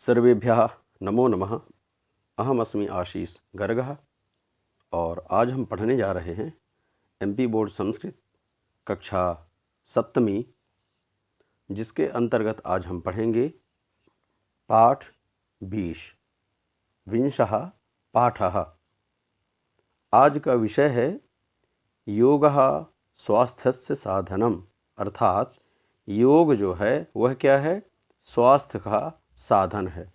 सर्वेभ्यः नमो नमः। अहमस्मि आशीष गर्गः और आज हम पढ़ने जा रहे हैं एमपी बोर्ड संस्कृत कक्षा 7वीं, जिसके अंतर्गत आज हम पढ़ेंगे पाठ 20 विंशः पाठः। आज का विषय है योगः स्वास्थ्यस्य साधनम, अर्थात योग जो है वह क्या है, स्वास्थ्य का साधन है।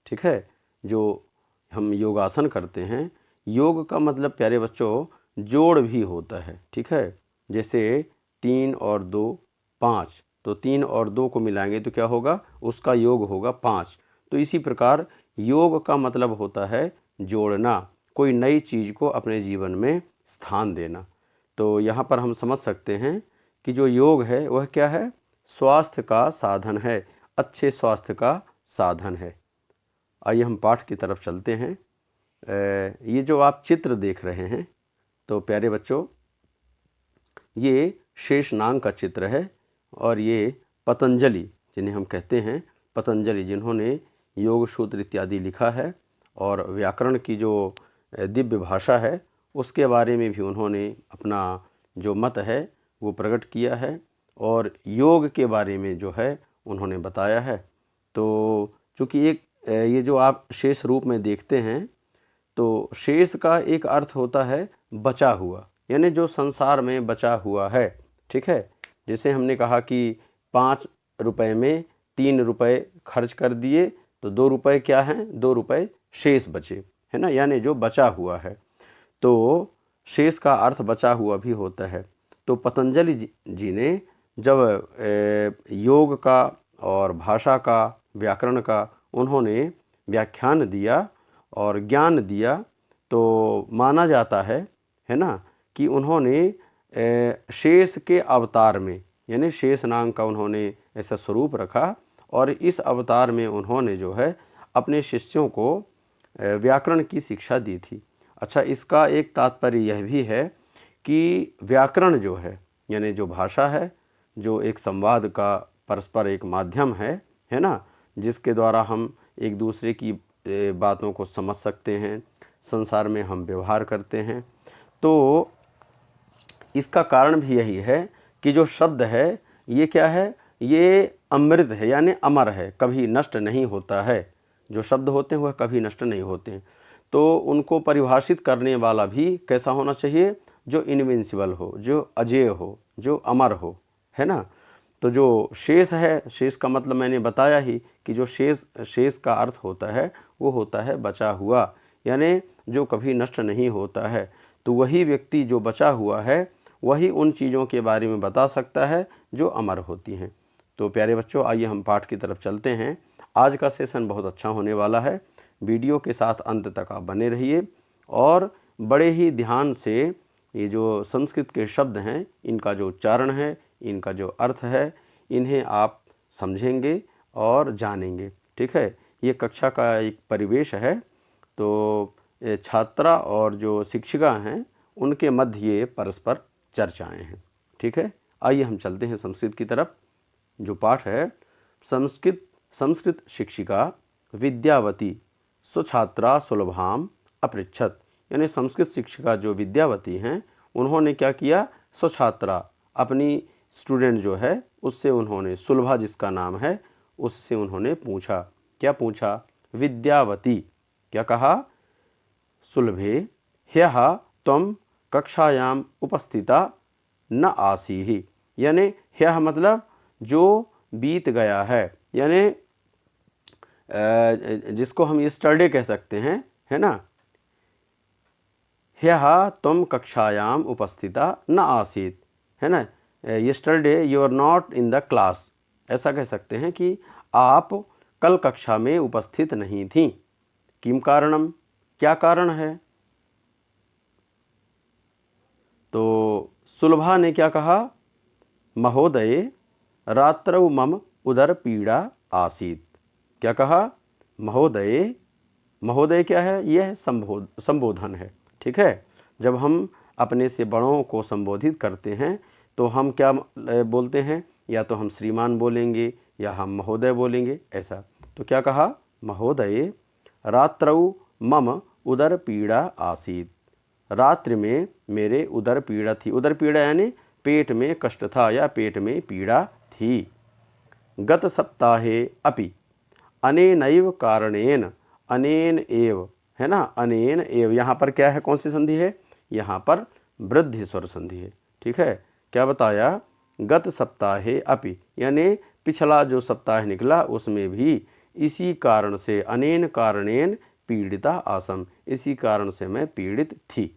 ठीक है, जो हम योगासन करते हैं, योग का मतलब प्यारे बच्चों जोड़ भी होता है। ठीक है, जैसे 3 और 2 5, तो 3 और 2 को मिलाएंगे तो क्या होगा, उसका योग होगा 5। तो इसी प्रकार योग का मतलब होता है जोड़ना, कोई नई चीज़ को अपने जीवन में स्थान देना। तो यहाँ पर हम समझ सकते हैं कि जो योग है वह क्या है, स्वास्थ्य का साधन है, अच्छे स्वास्थ्य का साधन है। आइए हम पाठ की तरफ चलते हैं। ये जो आप चित्र देख रहे हैं तो प्यारे बच्चों, ये शेषनाग का चित्र है और ये पतंजलि, जिन्हें हम कहते हैं पतंजलि, जिन्होंने योग सूत्र इत्यादि लिखा है और व्याकरण की जो दिव्य भाषा है उसके बारे में भी उन्होंने अपना जो मत है वो प्रकट किया है और योग के बारे में जो है उन्होंने बताया है। तो चूँकि ये जो आप शेष रूप में देखते हैं, तो शेष का एक अर्थ होता है बचा हुआ, यानी जो संसार में बचा हुआ है। ठीक है, जैसे हमने कहा कि 5 रुपए में 3 रुपए खर्च कर दिए तो 2 रुपए क्या हैं, 2 रुपए शेष बचे, है ना, यानी जो बचा हुआ है। तो शेष का अर्थ बचा हुआ भी होता है। तो पतंजलि जी ने जब योग का और भाषा का, व्याकरण का उन्होंने व्याख्यान दिया और ज्ञान दिया, तो माना जाता है ना, कि उन्होंने शेष के अवतार में, यानी शेषनाग का उन्होंने ऐसा स्वरूप रखा और इस अवतार में उन्होंने जो है अपने शिष्यों को व्याकरण की शिक्षा दी थी। अच्छा, इसका एक तात्पर्य यह भी है कि व्याकरण जो है, यानी जो भाषा है, जो एक संवाद का परस्पर एक माध्यम है ना, जिसके द्वारा हम एक दूसरे की बातों को समझ सकते हैं, संसार में हम व्यवहार करते हैं। तो इसका कारण भी यही है कि जो शब्द है ये क्या है, ये अमृत है, यानी अमर है, कभी नष्ट नहीं होता है। जो शब्द होते हैं वह कभी नष्ट नहीं होते हैं। तो उनको परिभाषित करने वाला भी कैसा होना चाहिए, जो इनविंसिबल हो, जो अजेय हो, जो अमर हो, है ना। तो जो शेष है, शेष का मतलब मैंने बताया ही कि जो शेष का अर्थ होता है वो होता है बचा हुआ, यानी जो कभी नष्ट नहीं होता है। तो वही व्यक्ति जो बचा हुआ है वही उन चीज़ों के बारे में बता सकता है जो अमर होती हैं। तो प्यारे बच्चों, आइए हम पाठ की तरफ चलते हैं। आज का सेशन बहुत अच्छा होने वाला है, वीडियो के साथ अंत तक आप बने रहिए और बड़े ही ध्यान से ये जो संस्कृत के शब्द हैं, इनका जो उच्चारण है, इनका जो अर्थ है, इन्हें आप समझेंगे और जानेंगे। ठीक है, ये कक्षा का एक परिवेश है, तो छात्रा और जो शिक्षिका हैं उनके मध्य ये परस्पर चर्चाएं हैं। ठीक है, आइए हम चलते हैं संस्कृत की तरफ। जो पाठ है, संस्कृत शिक्षिका विद्यावती स्वछात्रा सुलभाम अपृच्छत, यानी संस्कृत शिक्षिका जो विद्यावती हैं उन्होंने क्या किया, स्वछात्रा अपनी स्टूडेंट जो है उससे उन्होंने, सुलभा जिसका नाम है, उससे उन्होंने पूछा। क्या पूछा, विद्यावती क्या कहा, सुलभे ह्यः त्वं कक्षायाम उपस्थिता न आसीहि, यानी ह्यः मतलब जो बीत गया है, यानी जिसको हम यस्टरडे कह सकते हैं, है ना। ह्यः त्वं कक्षायाम उपस्थिता न आसीत, है ना, yesterday you are not in the class, ऐसा कह सकते हैं कि आप कल कक्षा में उपस्थित नहीं थीं। किम कारणम, क्या कारण है। तो सुलभा ने क्या कहा, महोदय रात्रौ मम उदर पीड़ा आसीत। क्या कहा, महोदय, महोदय क्या है, यह संबोधन है। ठीक है, जब हम अपने से बड़ों को संबोधित करते हैं तो हम क्या बोलते हैं, या तो हम श्रीमान बोलेंगे या हम महोदय बोलेंगे, ऐसा। तो क्या कहा, महोदय रात्रौ मम उदर पीड़ा आसीत। रात्रि में मेरे उदर पीड़ा थी। उदर पीड़ा यानी पेट में कष्ट था या पेट में पीड़ा थी। गत सप्ताहे अपि अनेनैव कारणेन, अनेन एव है ना, अनेन एव यहाँ पर क्या है, कौन सी संधि है, यहाँ पर वृद्धि स्वर संधि है। ठीक है, क्या बताया, गत सप्ताहे अपि यानी पिछला जो सप्ताह निकला उसमें भी इसी कारण से, अनेन कारणेन पीड़िता आसम, इसी कारण से मैं पीड़ित थी।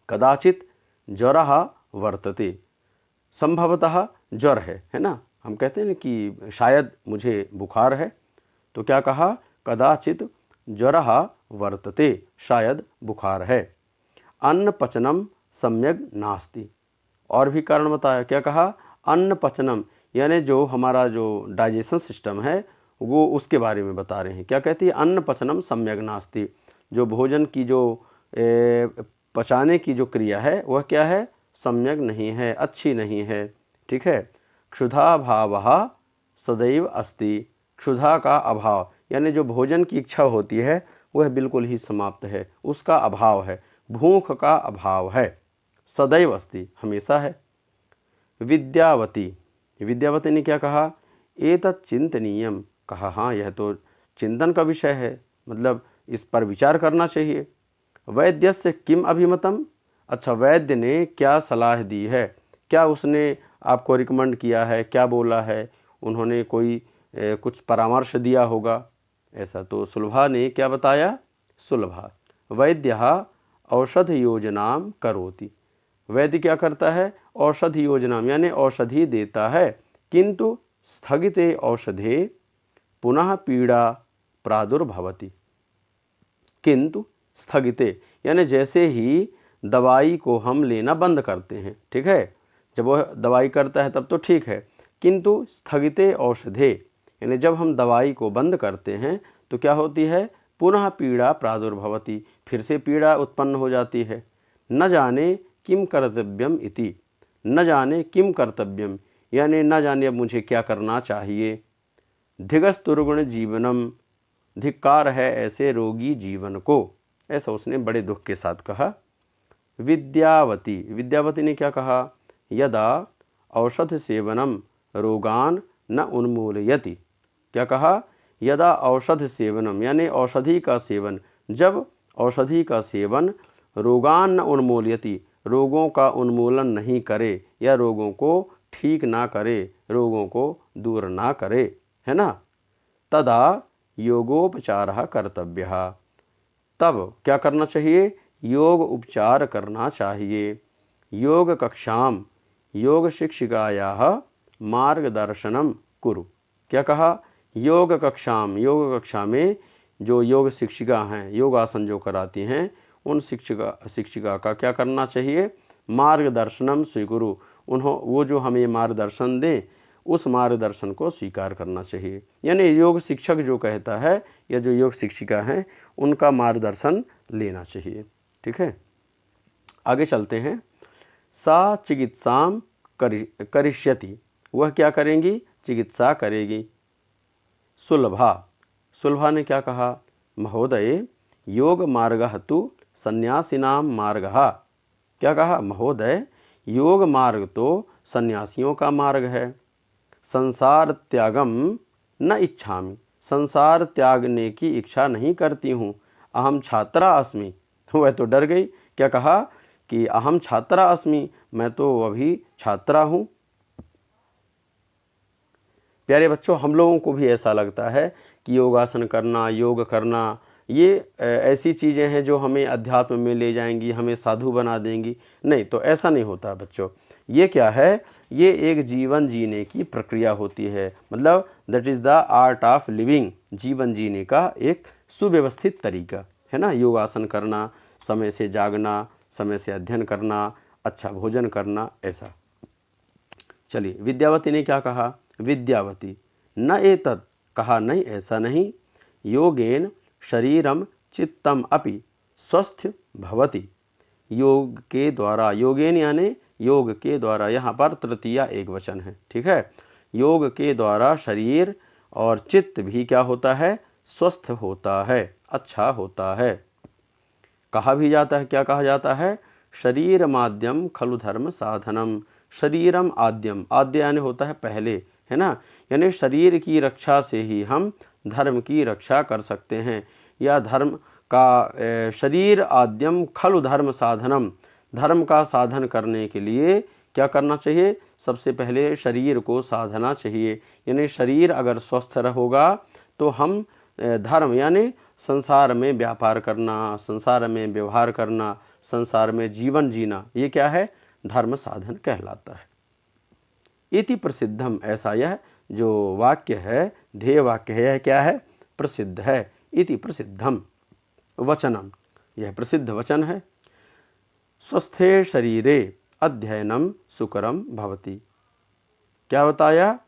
कदाचित ज्वरः वर्तते, संभवतः ज्वर है ना, हम कहते हैं ना कि शायद मुझे बुखार है, तो क्या कहा, कदाचित ज्वरः वर्तते, शायद बुखार है। अन्न पचनम सम्यक नास्ति, और भी कारण बताया, क्या कहा, अन्न पचनम यानी जो हमारा जो डाइजेशन सिस्टम है वो उसके बारे में बता रहे हैं। क्या कहती है, अन्न पचनम सम्यक नास्ति, जो भोजन की जो पचाने की जो क्रिया है वह क्या है, सम्यक नहीं है, अच्छी नहीं है। ठीक है, क्षुधा भावः सदैव अस्ति, क्षुधा का अभाव यानी जो भोजन की इच्छा होती है वह बिल्कुल ही समाप्त है, उसका अभाव है, भूख का अभाव है। सदैव अस्ति हमेशा है। विद्यावती, विद्यावती ने क्या कहा, एतत् चिंतनीयम, कहा हाँ यह तो चिंतन का विषय है, मतलब इस पर विचार करना चाहिए। वैद्यस्य किम अभिमतम, अच्छा वैद्य ने क्या सलाह दी है, क्या उसने आपको रिकमेंड किया है, क्या बोला है, उन्होंने कोई कुछ परामर्श दिया होगा ऐसा। तो सुलभा ने क्या बताया, सुलभा वैद्यः औषध योजनाम करोति, वैद्य क्या करता है, औषध योजना यानी औषधि देता है, किंतु स्थगिते औषधे पुनः पीड़ा प्रादुर्भवति। किंतु स्थगिते यानी जैसे ही दवाई को हम लेना बंद करते हैं, ठीक है, जब वह दवाई करता है तब तो ठीक है, किंतु स्थगिते औषधे यानी जब हम दवाई को बंद करते हैं तो क्या होती है, पुनः पीड़ा प्रादुर्भवति, फिर से पीड़ा उत्पन्न हो जाती है। न जाने किम कर्तव्यम इति, न जाने किम कर्तव्यम यानी न जाने अब मुझे क्या करना चाहिए। धिगस्तुर्गुण जीवनम, धिक्कार है ऐसे रोगी जीवन को, ऐसा उसने बड़े दुख के साथ कहा। विद्यावती, विद्यावती ने क्या कहा, यदा औषध सेवनम रोगान न उन्मूलयति, क्या कहा, यदा औषध सेवनम यानी औषधि का सेवन, जब औषधि का सेवन रोगान न उन्मूलयति रोगों का उन्मूलन नहीं करे या रोगों को ठीक ना करे, रोगों को दूर ना करे, है ना, तदा योगोपचारः कर्तव्यः, तब क्या करना चाहिए, योग उपचार करना चाहिए। योग कक्षाम, योग शिक्षिकायाः मार्गदर्शनम कुरु, क्या कहा, योग कक्षाम, योग कक्षा में जो योग शिक्षिका हैं, योगासन जो कराती हैं, उन शिक्षिका का क्या करना चाहिए, मार्गदर्शनम स्वीकुरु, वो जो हमें मार्गदर्शन दें उस मार्गदर्शन को स्वीकार करना चाहिए। यानी योग शिक्षक जो कहता है या जो योग शिक्षिका हैं उनका मार्गदर्शन लेना चाहिए। ठीक है, आगे चलते हैं। सा चिकित्साम करिष्यति, वह क्या करेंगी, चिकित्सा करेगी। सुलभा, सुलभा ने क्या कहा, महोदय योग मार्गः तु सन्यासिनां मार्गः, क्या कहा, महोदय योग मार्ग तो सन्यासियों का मार्ग है। संसार त्यागम न इच्छामि, संसार त्यागने की इच्छा नहीं करती हूँ। अहम छात्रा अस्मि, वह तो डर गई, क्या कहा कि अहम छात्रा अस्मि, मैं तो अभी छात्रा हूँ। प्यारे बच्चों, हम लोगों को भी ऐसा लगता है कि योगासन करना, योग करना ये ऐसी चीज़ें हैं जो हमें अध्यात्म में ले जाएंगी, हमें साधु बना देंगी। नहीं, तो ऐसा नहीं होता बच्चों। ये क्या है, ये एक जीवन जीने की प्रक्रिया होती है, मतलब that is the art of living, जीवन जीने का एक सुव्यवस्थित तरीका है ना। योगासन करना, समय से जागना, समय से अध्ययन करना, अच्छा भोजन करना, ऐसा। चलिए, विद्यावती ने क्या कहा, विद्यावती न एतत्, कहा नहीं, ऐसा नहीं। योगेन शरीरम चित्तम अपि स्वस्थ भवति, योग के द्वारा, योगेन यानी योग के द्वारा, यहाँ पर तृतीया एक वचन है, ठीक है। योग के द्वारा शरीर और चित्त भी क्या होता है, स्वस्थ होता है, अच्छा होता है। कहा भी जाता है, क्या कहा जाता है? शरीर माध्यम खलु धर्म साधनम। शरीरम आद्यम, आद्य यानी होता है पहले, है ना, यानी शरीर की रक्षा से ही हम धर्म की रक्षा कर सकते हैं। या धर्म का शरीर आद्यम खलु धर्म साधनम, धर्म का साधन करने के लिए क्या करना चाहिए? सबसे पहले शरीर को साधना चाहिए। यानी शरीर अगर स्वस्थ रहेगा तो हम धर्म यानी संसार में व्यापार करना, संसार में व्यवहार करना, संसार में जीवन जीना, ये क्या है? धर्म साधन कहलाता है। इति प्रसिद्धम, ऐसा यह जो वाक्य है, ध्येय वाक्य है, यह क्या है? प्रसिद्ध है। इति प्रसिद्धम वचनम, यह प्रसिद्ध वचन है। स्वस्थे शरीरे अध्ययनम सुकरम भवति। क्या बताया?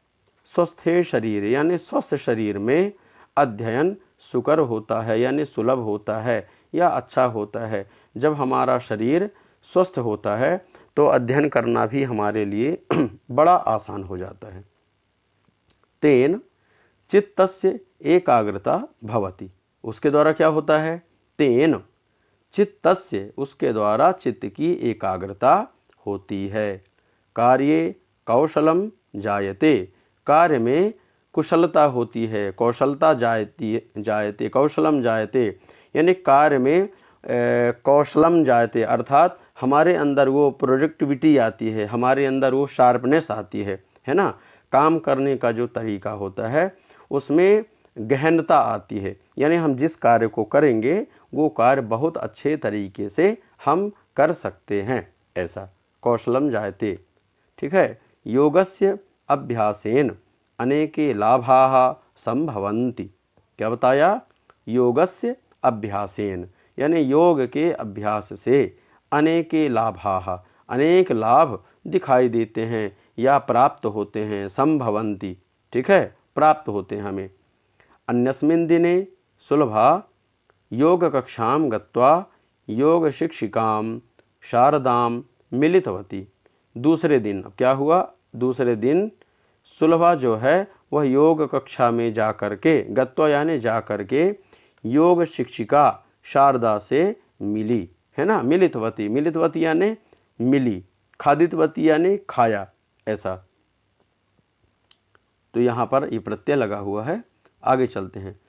स्वस्थे शरीर यानी स्वस्थ शरीर में अध्ययन सुकर होता है, यानी सुलभ होता है या अच्छा होता है। जब हमारा शरीर स्वस्थ होता है तो अध्ययन करना भी हमारे लिए बड़ा आसान हो जाता है। तेन चित्तस्य एकाग्रता भवति, उसके द्वारा क्या होता है? तेन चित्तस्य, उसके द्वारा चित्त की एकाग्रता होती है। कार्ये कौशलम जायते, कार्य में कुशलता होती है, कौशलता जायते कौशलम जायते, यानी कार्य में कौशलम जायते अर्थात हमारे अंदर वो प्रोडक्टिविटी आती है, हमारे अंदर वो शार्पनेस आती है ना, काम करने का जो तरीका होता है उसमें गहनता आती है। यानी हम जिस कार्य को करेंगे वो कार्य बहुत अच्छे तरीके से हम कर सकते हैं, ऐसा कौशलम जायते। ठीक है। योगस्य अभ्यासेन अनेके लाभाः संभवन्ति। क्या बताया? योगस्य अभ्यासेन, यानी योग के अभ्यास से अनेके लाभाः, अनेक लाभ दिखाई देते हैं या प्राप्त होते हैं। संभवन्ति, ठीक है, प्राप्त होते हैं हमें। अन्यस्मिन् दिने सुलभा योग कक्षां गत्वा योग शिक्षिकां शारदां मिलितवती। दूसरे दिन क्या हुआ? दूसरे दिन सुलभा जो है वह योग कक्षा में जा कर के, गत्वा यानी जा कर के, योग शिक्षिका शारदा से मिली, है ना। मिलितवती, मिलितवती यानी मिली, खादितवती यानी खाया, ऐसा। तो यहाँ पर ये प्रत्यय लगा हुआ है। आगे चलते हैं।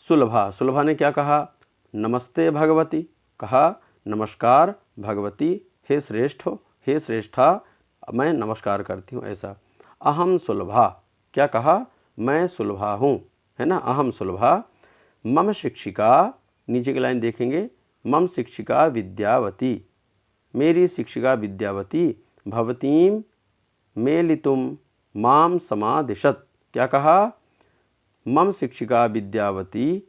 सुलभा, सुलभा ने क्या कहा? नमस्ते भगवती, कहा नमस्कार भगवती, हे श्रेष्ठ, हे श्रेष्ठा, मैं नमस्कार करती हूँ, ऐसा। अहम सुलभा, क्या कहा? मैं सुलभा हूँ, है ना, अहम सुलभा। मम शिक्षिका, नीचे की लाइन देखेंगे, मम शिक्षिका विद्यावती, मेरी शिक्षिका विद्यावती, भवतीम मेलितुम माम समादिशत। क्या कहा? मम शिक्षिका विद्यावती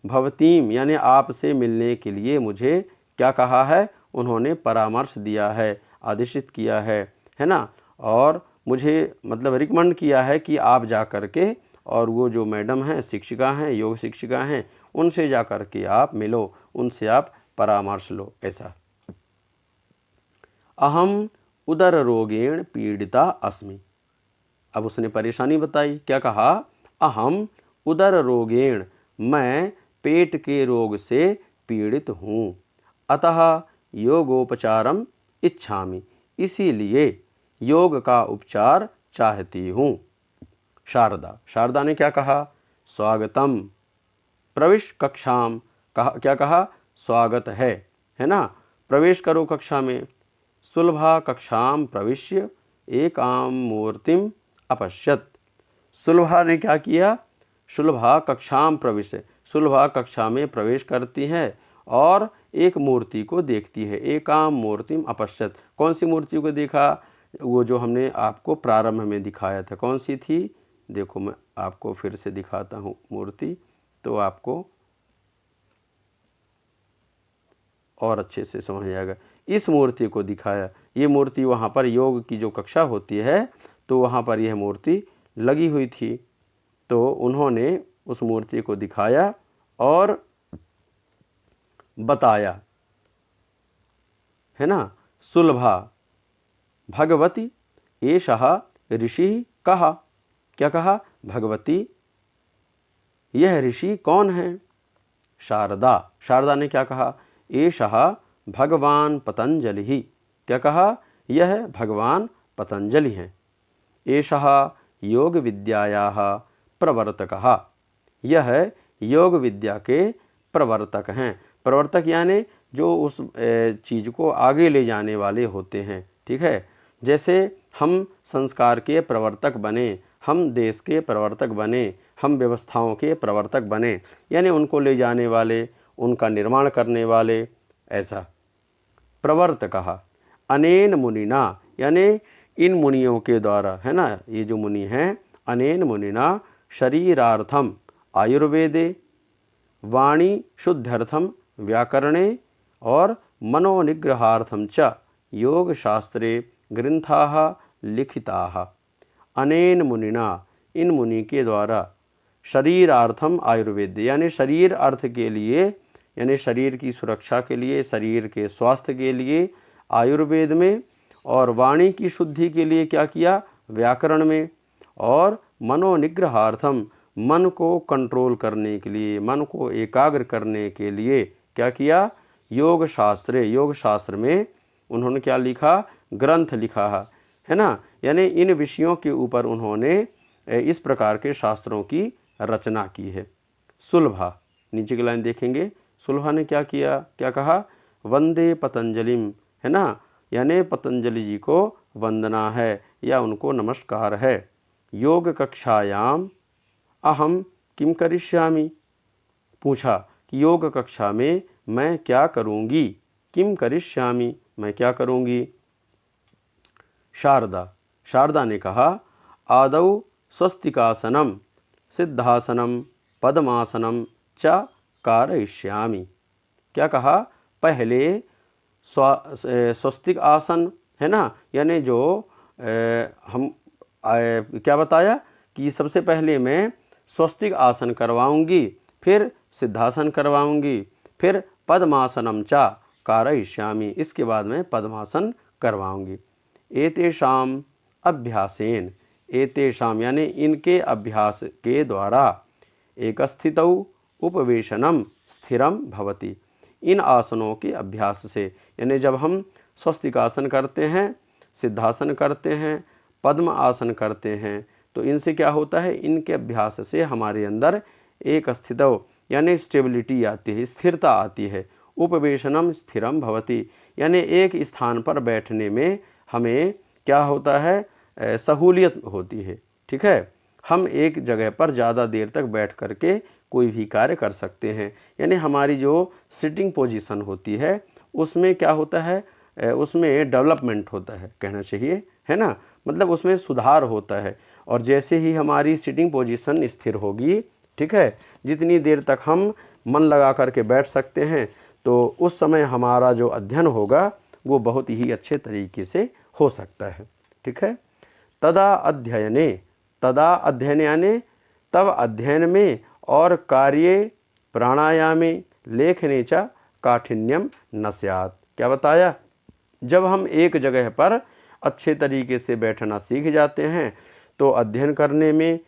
भवतीम, यानी आपसे मिलने के लिए मुझे क्या कहा है? उन्होंने परामर्श दिया है, आदेशित किया है ना, और मुझे मतलब रिकमेंड किया है कि आप जा कर के और वो जो मैडम हैं, शिक्षिका हैं, योग शिक्षिका हैं, उनसे जा कर के आप मिलो, उनसे आप परामर्श लो, ऐसा। अहम उदर रोगेण पीड़िता अस्मि। अब उसने परेशानी बताई, क्या कहा? अहम उदर रोगेण, मैं पेट के रोग से पीड़ित हूँ। अतः योगोपचारम इच्छामि, इसीलिए योग का उपचार चाहती हूँ। शारदा, शारदा ने क्या कहा? स्वागतम प्रविश कक्षाम, कहा, क्या कहा? स्वागत है ना, प्रवेश करो कक्षा में। सुलभा कक्षाम प्रविश्य एकां मूर्तिम अपश्यत। सुलभा ने क्या किया? सुलभा कक्षाम प्रविश्य, सुलभा कक्षा में प्रवेश करती है और एक मूर्ति को देखती है। एकां मूर्तिम अपश्यत, कौन सी मूर्ति को देखा? वो जो हमने आपको प्रारंभ में दिखाया था, कौन सी थी? देखो मैं आपको फिर से दिखाता हूँ मूर्ति, तो आपको और अच्छे से समझ आएगा। इस मूर्ति को दिखाया, ये मूर्ति वहाँ पर योग की जो कक्षा होती है तो वहाँ पर यह मूर्ति लगी हुई थी। तो उन्होंने उस मूर्ति को दिखाया और बताया, है ना। सुलभा भगवती एषः ऋषि, कहा, क्या कहा? भगवती यह ऋषि कौन है? शारदा, शारदा ने क्या कहा? एषः भगवान पतंजलि ही। क्या कहा? यह भगवान पतंजलि हैं। एषः योग विद्यायाः प्रवर्तकः, यह योग विद्या के प्रवर्तक हैं। प्रवर्तक यानी जो उस चीज़ को आगे ले जाने वाले होते हैं, ठीक है। जैसे हम संस्कार के प्रवर्तक बने, हम देश के प्रवर्तक बने, हम व्यवस्थाओं के प्रवर्तक बने, यानी उनको ले जाने वाले, उनका निर्माण करने वाले, ऐसा। प्रवर्तकः अनेन मुनिना, यानी इन मुनियों के द्वारा, है ना, ये जो मुनि हैं, अनेन मुनिना शरीरार्थम आयुर्वेदे, वाणी शुद्ध्यर्थम व्याकरणे और मनोनिग्रहार्थम च योग शास्त्रे ग्रंथाः लिखिताः। अनेन मुनिना, इन मुनि के द्वारा, शरीरार्थम आयुर्वेद, यानी शरीर अर्थ के लिए, यानी शरीर की सुरक्षा के लिए, शरीर के स्वास्थ्य के लिए आयुर्वेद में, और वाणी की शुद्धि के लिए क्या किया? व्याकरण में, और मनोनिग्रहार्थम, मन को कंट्रोल करने के लिए, मन को एकाग्र करने के लिए क्या किया? योग शास्त्रे, योग शास्त्र में उन्होंने क्या लिखा? ग्रंथ लिखा है ना, यानी इन विषयों के ऊपर उन्होंने इस प्रकार के शास्त्रों की रचना की है। सुलभा, नीचे की लाइन देखेंगे, सुलभा ने क्या किया? क्या कहा? वंदे पतंजलिम, है ना, यानी पतंजलि जी को वंदना है या उनको नमस्कार है। योग कक्षायाम अहम किम करिष्यामि, पूछा कि योग कक्षा में मैं क्या करूँगी? किम करिष्यामि, मैं क्या करूँगी? शारदा, शारदा ने कहा आदौ स्वस्तिकासनम सिद्धासनम पद्मासनम च कारयिष्यामि। क्या कहा? पहले स्वस्तिक आसन, है ना, यानी जो क्या बताया कि सबसे पहले मैं स्वस्तिक आसन करवाऊंगी, फिर सिद्धासन करवाऊंगी, फिर पद्मासनम चा कारयिष्यामि, इसके बाद मैं पद्मासन करवाऊंगी। एतेषाम अभ्यासेन, एतेषाम यानी इनके अभ्यास के द्वारा, एक स्थितौ उपवेशनम स्थिरम भवति, इन आसनों के अभ्यास से, यानी जब हम स्वस्तिकासन करते हैं, सिद्धासन करते हैं, पद्म आसन करते हैं, तो इनसे क्या होता है? इनके अभ्यास से हमारे अंदर एक स्थितौ यानी स्टेबिलिटी आती है, स्थिरता आती है। उपवेशनम स्थिरम भवति, यानी एक स्थान पर बैठने में हमें क्या होता है? सहूलियत होती है, ठीक है। हम एक जगह पर ज़्यादा देर तक बैठ करके कोई भी कार्य कर सकते हैं, यानी हमारी जो सिटिंग पोजीशन होती है उसमें क्या होता है? उसमें डेवलपमेंट होता है, कहना चाहिए, है ना, मतलब उसमें सुधार होता है। और जैसे ही हमारी सिटिंग पोजीशन स्थिर होगी, ठीक है, जितनी देर तक हम मन लगा करके बैठ सकते हैं, तो उस समय हमारा जो अध्ययन होगा वो बहुत ही अच्छे तरीके से हो सकता है, ठीक है। तदा अध्ययने, तदा अध्ययन यानी तब अध्ययन में, और कार्ये प्राणायामे लेखने च काठिन्यम न स्यात्। क्या बताया? जब हम एक जगह पर अच्छे तरीके से बैठना सीख जाते हैं तो अध्ययन करने में,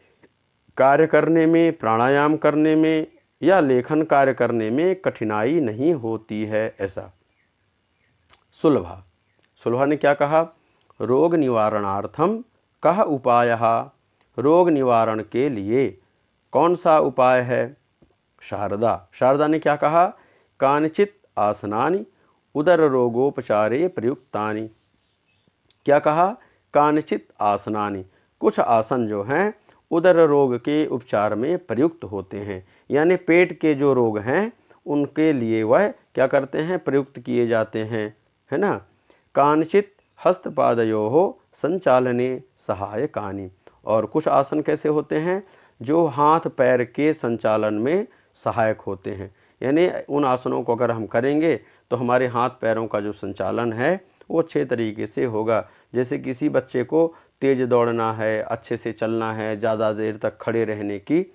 कार्य करने में, प्राणायाम करने में या लेखन कार्य करने में कठिनाई नहीं होती है, ऐसा। सुलभा, सुलभा ने क्या कहा? रोग निवारणार्थम कः उपायः, रोग निवारण के लिए कौन सा उपाय है? शारदा, शारदा ने क्या कहा? कानिचित आसनानि उदर रोगोपचारे प्रयुक्तानि। क्या कहा? कानिचित आसनानि, कुछ आसन जो हैं उदर रोग के उपचार में प्रयुक्त होते हैं, यानी पेट के जो रोग हैं उनके लिए वह क्या करते हैं? प्रयुक्त किए जाते हैं, है ना। कानिचित हस्तपादयोः संचालने सहायकानि, और कुछ आसन कैसे होते हैं? जो हाथ पैर के संचालन में सहायक होते हैं, यानी उन आसनों को अगर हम करेंगे तो हमारे हाथ पैरों का जो संचालन है वो अच्छे तरीके से होगा। जैसे किसी बच्चे को तेज़ दौड़ना है, अच्छे से चलना है, ज़्यादा देर तक खड़े रहने की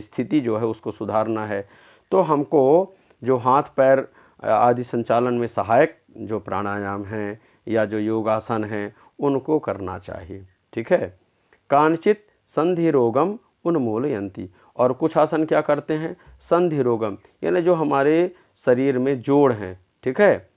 स्थिति जो है उसको सुधारना है, तो हमको जो हाथ पैर आदि संचालन में सहायक जो प्राणायाम हैं या जो योगासन हैं उनको करना चाहिए, ठीक है। कांचित संधि रोगम उन्मूलयन्ति, और कुछ आसन क्या करते हैं, संधि रोगम, यानी जो हमारे शरीर में जोड़ हैं, ठीक है,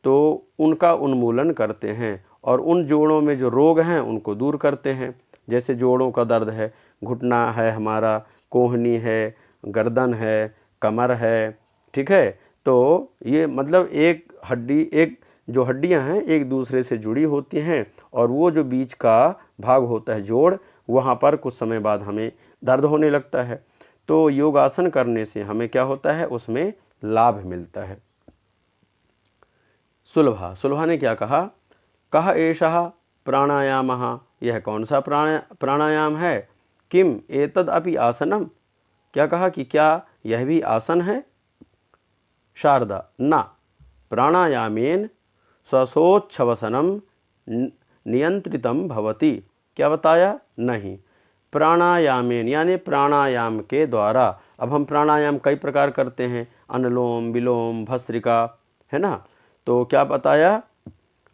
तो उनका उन्मूलन करते हैं और उन जोड़ों में जो रोग हैं उनको दूर करते हैं। जैसे जोड़ों का दर्द है, घुटना है हमारा, कोहनी है, गर्दन है, कमर है, ठीक है, तो ये मतलब एक जो हड्डियां हैं एक दूसरे से जुड़ी होती हैं और वो जो बीच का भाग होता है जोड़, वहाँ पर कुछ समय बाद हमें दर्द होने लगता है। तो योगासन करने से हमें क्या होता है, उसमें लाभ मिलता है। सुलभा ने क्या कहा, कह एषः प्राणायामः, यह कौन सा प्राणायाम है, किम एतद अपि आसनम, क्या कहा कि क्या यह भी आसन है। शारदा, न प्राणायामेन श्वासोच्छ्वसनम नियंत्रितम भवति, क्या बताया, नहीं, प्राणायामेन यानी प्राणायाम के द्वारा। अब हम प्राणायाम कई प्रकार करते हैं, अनुलोम विलोम भस्त्रिका, है ना, तो क्या बताया,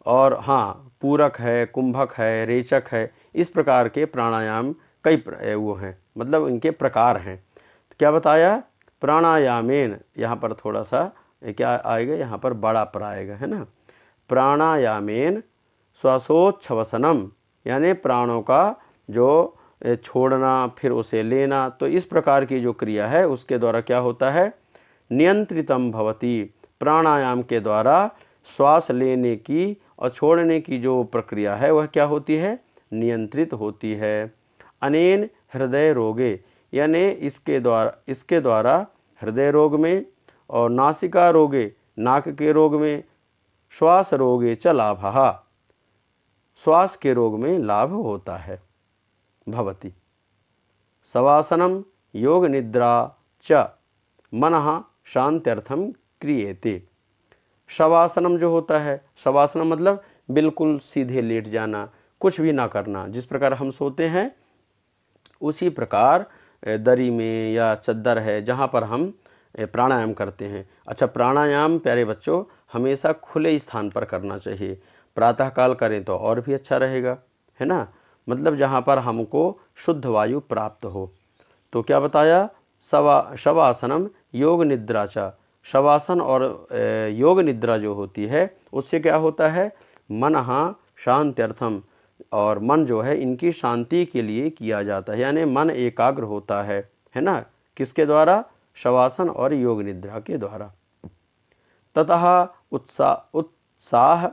और हाँ पूरक है, कुंभक है, रेचक है, इस प्रकार के प्राणायाम वो हैं, मतलब इनके प्रकार हैं। तो क्या बताया, प्राणायामेन, यहाँ पर थोड़ा सा क्या आएगा, यहाँ पर बड़ा पर आएगा, है ना, प्राणायामेन श्वासोच्छ्वसनम, यानी प्राणों का जो छोड़ना फिर उसे लेना, तो इस प्रकार की जो क्रिया है उसके द्वारा क्या होता है, नियंत्रितम भवति, प्राणायाम के द्वारा श्वास लेने की और छोड़ने की जो प्रक्रिया है वह क्या होती है, नियंत्रित होती है। अनेन हृदय रोगे, यानी इसके द्वारा हृदय रोग में और नासिका रोगे, नाक के रोग में, श्वास रोगे च लाभः, श्वास के रोग में लाभ होता है। भवति शवासनम योग निद्रा च मनः शांत्यर्थम क्रियेते। शवासनम जो होता है, शवासनम मतलब बिल्कुल सीधे लेट जाना, कुछ भी ना करना, जिस प्रकार हम सोते हैं उसी प्रकार दरी में या चद्दर है जहाँ पर हम प्राणायाम करते हैं। अच्छा, प्राणायाम प्यारे बच्चों हमेशा खुले स्थान पर करना चाहिए, प्रातःकाल करें तो और भी अच्छा रहेगा, है ना, मतलब जहाँ पर हमको शुद्ध वायु प्राप्त हो। तो क्या बताया, शवासनम योग निद्रा च, शवासन और योग निद्रा जो होती है उससे क्या होता है, मनः शांत्यर्थम, और मन जो है इनकी शांति के लिए किया जाता है, यानी मन एकाग्र होता है ना, किसके द्वारा, शवासन और योग निद्रा के द्वारा। ततः उत्साह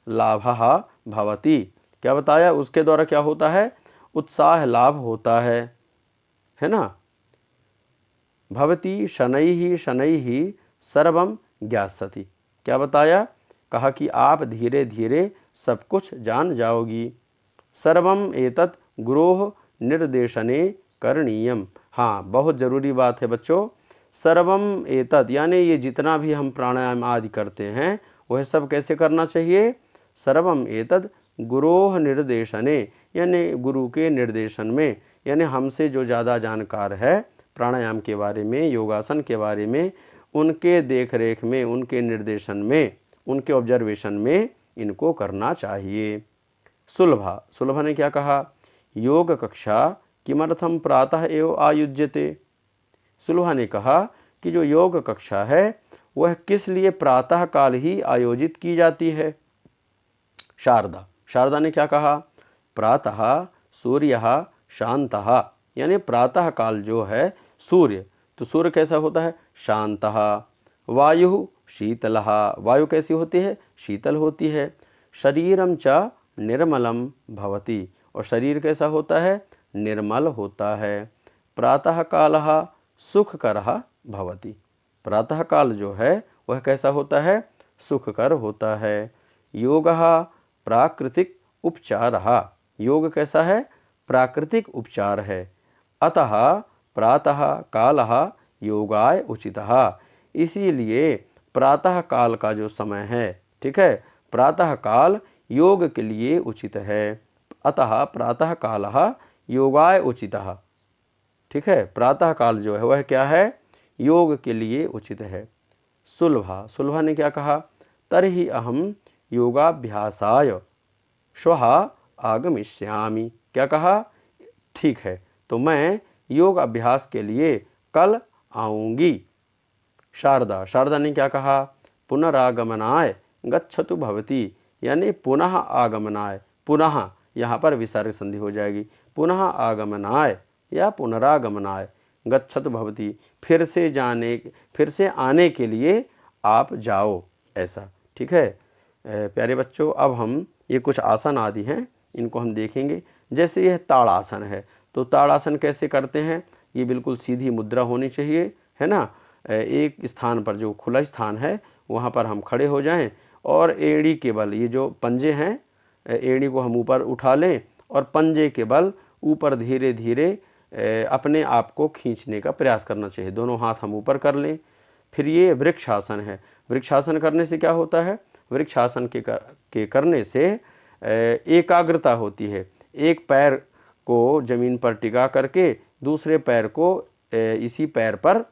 लाभः भवति, क्या बताया, उसके द्वारा क्या होता है, उत्साह लाभ होता है ना। भवति शनैः शनैः सर्वं ज्ञास्यति, क्या बताया, कहा कि आप धीरे धीरे सब कुछ जान जाओगी। सर्वम एतत् गुरोः निर्देशने करणीयम, हाँ बहुत ज़रूरी बात है बच्चों, सर्वम एतत् यानी ये जितना भी हम प्राणायाम आदि करते हैं वह सब कैसे करना चाहिए, सर्वम एतत् गुरोः निर्देशने, यानी गुरु के निर्देशन में, यानी हमसे जो ज़्यादा जानकार है प्राणायाम के बारे में, योगासन के बारे में, उनके देख रेख में, उनके निर्देशन में, उनके ऑब्जर्वेशन में इनको करना चाहिए। सुलभा ने क्या कहा, योग कक्षा किमर्थम प्रातः एव आयुज्यते। सुलभा ने कहा कि जो योग कक्षा है वह किस लिए प्रातः काल ही आयोजित की जाती है। शारदा ने क्या कहा, प्रातः सूर्यः शांतः, यानी प्रातः काल जो है सूर्य, तो सूर्य कैसा होता है, शांतः, वायु शीतलः, वायु कैसी होती है, शीतल होती है, शरीरम च निर्मलम भवति, और शरीर कैसा होता है, निर्मल होता है, प्रातः कालः सुखकरः भवति, प्रातः काल जो है वह कैसा होता है, सुखकर होता है। योगः प्राकृतिक उपचारः, योग कैसा है, प्राकृतिक उपचार है, अतः प्रातः कालः योगाय उचितः, इसीलिए प्रातः काल का जो समय है, ठीक है, प्रातः काल योग के लिए उचित है, अतः प्रातः कालः योगाय उचितः, ठीक है, प्रातः काल जो है वह क्या है, योग के लिए उचित है। सुलभा ने क्या कहा, तर्हि अहम योगाभ्यासाय श्वः आगमिष्यामि, क्या कहा, ठीक है तो मैं योग अभ्यास के लिए कल आऊँगी। शारदा, शारदा ने क्या कहा? पुनरागमनाय गच्छतु भवती, यानी पुनः आगमनाय, पुनः यहाँ पर विसर्ग संधि हो जाएगी, पुनः आगमनाय या पुनरागमनाय गच्छतु भवती, फिर से आने के लिए आप जाओ, ऐसा। ठीक है प्यारे बच्चों, अब हम ये कुछ आसन आदि हैं, इनको हम देखेंगे। जैसे यह ताड़ासन है, तो ताड़ासन कैसे करते हैं? ये बिल्कुल सीधी मुद्रा होनी चाहिए, है ना। एक स्थान पर, जो खुला स्थान है, वहाँ पर हम खड़े हो जाएं और एड़ी के बल, ये जो पंजे हैं, एड़ी को हम ऊपर उठा लें और पंजे के बल ऊपर धीरे धीरे अपने आप को खींचने का प्रयास करना चाहिए। दोनों हाथ हम ऊपर कर लें। फिर ये वृक्षासन है। वृक्षासन करने से क्या होता है? वृक्षासन के करने से एकाग्रता होती है। एक पैर को जमीन पर टिका करके दूसरे पैर को इसी पैर पर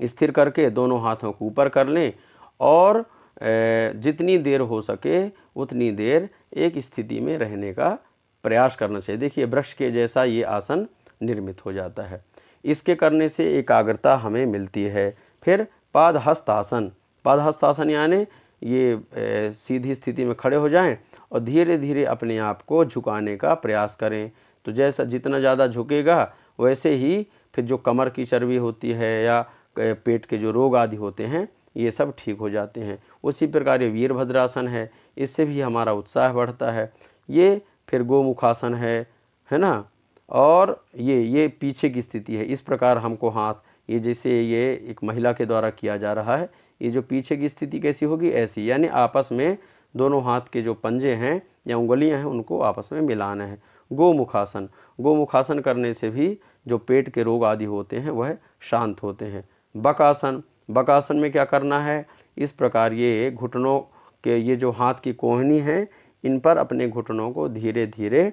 स्थिर करके दोनों हाथों को ऊपर कर लें और जितनी देर हो सके उतनी देर एक स्थिति में रहने का प्रयास करना चाहिए। देखिए वृक्ष के जैसा ये आसन निर्मित हो जाता है। इसके करने से एकाग्रता हमें मिलती है। फिर पादहस्तासन, पादहस्तासन यानी ये सीधी स्थिति में खड़े हो जाएं और धीरे धीरे अपने आप को झुकाने का प्रयास करें। तो जैसा जितना ज़्यादा झुकेगा वैसे ही फिर जो कमर की चर्बी होती है या पेट के जो रोग आदि होते हैं ये सब ठीक हो जाते हैं। उसी प्रकार ये वीरभद्रासन है, इससे भी हमारा उत्साह बढ़ता है। ये फिर गोमुखासन है ना। और ये पीछे की स्थिति है। इस प्रकार हमको हाथ, ये जैसे ये एक महिला के द्वारा किया जा रहा है, ये जो पीछे की स्थिति कैसी होगी? ऐसी, यानी आपस में दोनों हाथ के जो पंजे हैं या उंगलियां हैं उनको आपस में मिलाना है। गोमुखासन, गोमुखासन करने से भी जो पेट के रोग आदि होते हैं वह शांत होते हैं। बकासन, बकासन में क्या करना है? इस प्रकार ये घुटनों के, ये जो हाथ की कोहनी है, इन पर अपने घुटनों को धीरे धीरे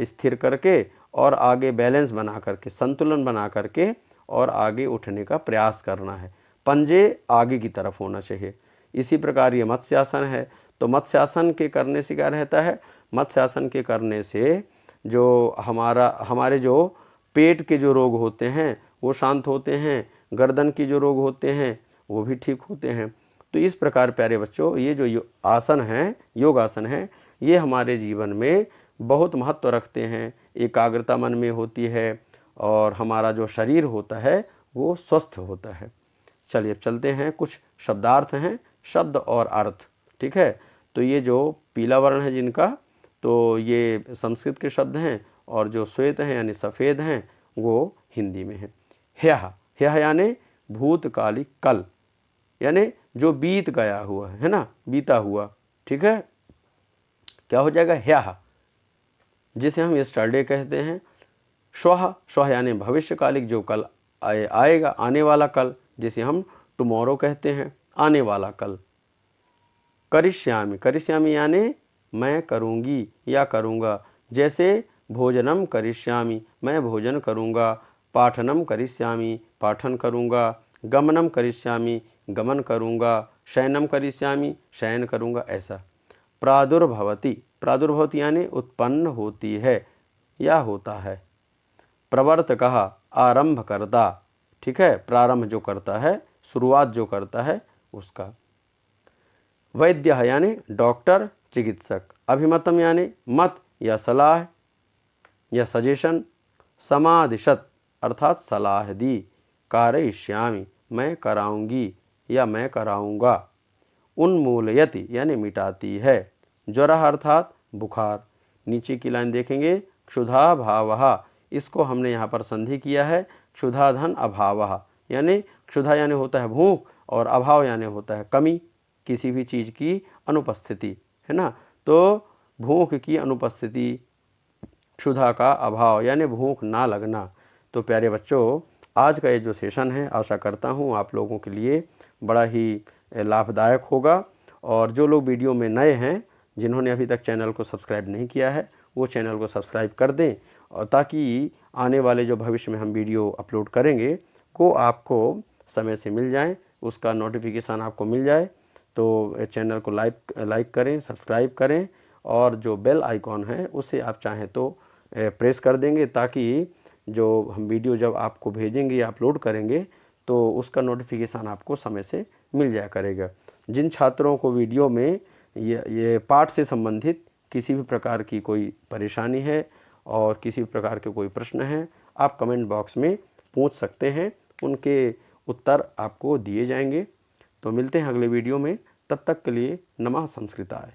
स्थिर करके और आगे बैलेंस बना करके, संतुलन बना करके और आगे उठने का प्रयास करना है। पंजे आगे की तरफ होना चाहिए। इसी प्रकार ये मत्स्यासन है। तो मत्स्यासन के करने से क्या रहता है? मत्स्यासन के करने से जो हमारे जो पेट के जो रोग होते हैं वो शांत होते हैं, गर्दन के जो रोग होते हैं वो भी ठीक होते हैं। तो इस प्रकार प्यारे बच्चों, ये जो आसन हैं, योगासन हैं, ये हमारे जीवन में बहुत महत्व रखते हैं। एकाग्रता मन में होती है और हमारा जो शरीर होता है वो स्वस्थ होता है। चलिए अब चलते हैं, कुछ शब्दार्थ हैं, शब्द और अर्थ। ठीक है, तो ये जो पीला वर्ण है जिनका, तो ये संस्कृत के शब्द हैं और जो श्वेत हैं यानी सफ़ेद हैं वो हिंदी में हैं। ह्यः, ह्यः यानी भूतकालिक कल, यानी जो बीत गया हुआ है ना, बीता हुआ। ठीक है, क्या हो जाएगा? ह्यः, जिसे हम यस्टरडे कहते हैं। श्वः, श्वः यानी भविष्यकालिक, जो कल आएगा, आने वाला कल, जिसे हम टुमारो कहते हैं, आने वाला कल। करिष्यामि, करिष्यामि यानी मैं करूँगी या करूँगा। जैसे भोजनम करिष्यामि, मैं भोजन करूँगा। पाठनम करिष्यामि, पाठन करूँगा। गमनम करिष्यामि, गमन करूँगा। शयनम करिष्यामि, शयन करूँगा, ऐसा। प्रादुर्भवति, प्रादुर्भवति यानी उत्पन्न होती है या होता है। प्रवर्तकः, आरंभ करता। ठीक है, प्रारंभ जो करता है, शुरुआत जो करता है उसका। वैद्यः यानी डॉक्टर, चिकित्सक। अभिमतम यानी मत या सलाह या सजेशन। समादिशत अर्थात सलाह दी। कारयिष्यामि, मैं कराऊंगी या मैं कराऊंगा। उन्मूलयति यानी मिटाती है। ज्वरः अर्थात बुखार। नीचे की लाइन देखेंगे, क्षुधा भावः, इसको हमने यहाँ पर संधि किया है। क्षुधा धन अभावः, यानी क्षुधा यानी होता है भूख और अभाव यानी होता है कमी, किसी भी चीज़ की अनुपस्थिति, है ना। तो भूख की अनुपस्थिति, क्षुधा का अभाव यानी भूख ना लगना। तो प्यारे बच्चों, आज का ये जो सेशन है, आशा करता हूँ आप लोगों के लिए बड़ा ही लाभदायक होगा। और जो लोग वीडियो में नए हैं, जिन्होंने अभी तक चैनल को सब्सक्राइब नहीं किया है, वो चैनल को सब्सक्राइब कर दें, और ताकि आने वाले जो भविष्य में हम वीडियो अपलोड करेंगे वो आपको समय से मिल जाए, उसका नोटिफिकेशन आपको मिल जाए। तो चैनल को लाइक करें, सब्सक्राइब करें, और जो बेल आइकॉन है उसे आप चाहें तो प्रेस कर देंगे, ताकि जो हम वीडियो जब आपको भेजेंगे या अपलोड करेंगे तो उसका नोटिफिकेशन आपको समय से मिल जाया करेगा। जिन छात्रों को वीडियो में ये पाठ से संबंधित किसी भी प्रकार की कोई परेशानी है और किसी भी प्रकार के कोई प्रश्न हैं, आप कमेंट बॉक्स में पूछ सकते हैं, उनके उत्तर आपको दिए जाएंगे। तो मिलते हैं अगले वीडियो में, तब तक के लिए नमः संस्कृताय।